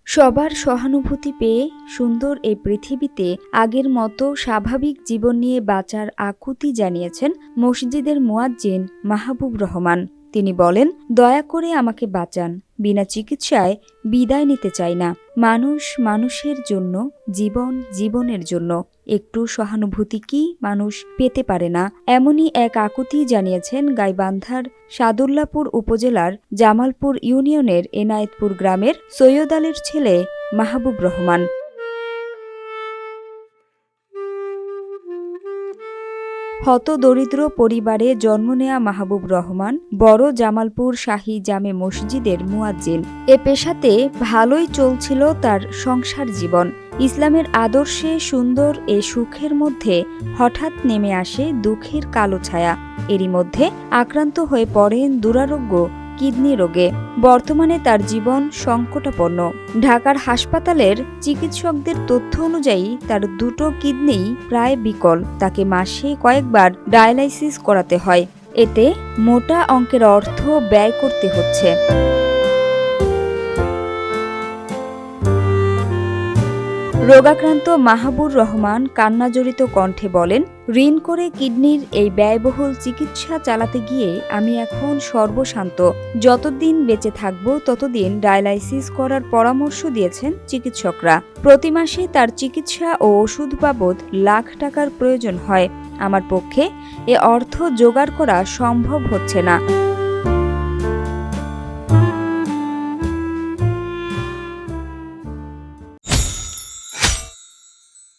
সবার সহানুভূতি পেয়ে সুন্দর এই পৃথিবীতে আগের মতো স্বাভাবিক জীবন নিয়ে বাঁচার আকুতি জানিয়েছেন মসজিদের মুয়াজ্জিন মাহবুব রহমান। তিনি বলেন, দয়া করে আমাকে বাঁচান, বিনা চিকিৎসায় বিদায় নিতে চাই না। মানুষ মানুষের জন্য, জীবন জীবনের জন্য। একটু সহানুভূতি কি মানুষ পেতে পারে না? এমনই এক আকুতি জানিয়েছেন গাইবান্ধার সাদুল্লাপুর উপজেলার জামালপুর ইউনিয়নের এনায়েতপুর গ্রামের সৈয়দ আলীর ছেলে মাহবুব রহমান। হতদরিদ্র পরিবারে জন্ম নেয়া মাহবুব রহমান বড় জামালপুর শাহী জামে মসজিদের মুয়াজ্জিন। এ পেশাতে ভালোই চলছিল তার সংসার জীবন। ইসলামের আদর্শে সুন্দর এ সুখের মধ্যে হঠাৎ নেমে আসে দুঃখের কালো ছায়া। এরই মধ্যে আক্রান্ত হয়ে পড়েন দুরারোগ্য কিডনি রোগে। বর্তমানে তার জীবন সংকটাপন্ন। ঢাকার হাসপাতালের চিকিৎসকদের তথ্য অনুযায়ী তার দুটো কিডনিই প্রায় বিকল। তাকে মাসে কয়েকবার ডায়ালাইসিস করাতে হয়। এতে মোটা অঙ্কের অর্থ ব্যয় করতে হচ্ছে। রোগাক্রান্ত মাহবুব রহমান কান্নাজড়িত কণ্ঠে বলেন, ঋণ করে কিডনির এই ব্যয়বহুল চিকিৎসা চালাতে গিয়ে আমি এখন সর্বশান্ত। যতদিন বেঁচে থাকব ততদিন ডায়ালাইসিস করার পরামর্শ দিয়েছেন চিকিৎসকরা। প্রতি মাসে তার চিকিৎসা ও ওষুধ বাবদ লাখ টাকার প্রয়োজন হয়। আমার পক্ষে এ অর্থ জোগাড় করা সম্ভব হচ্ছে না।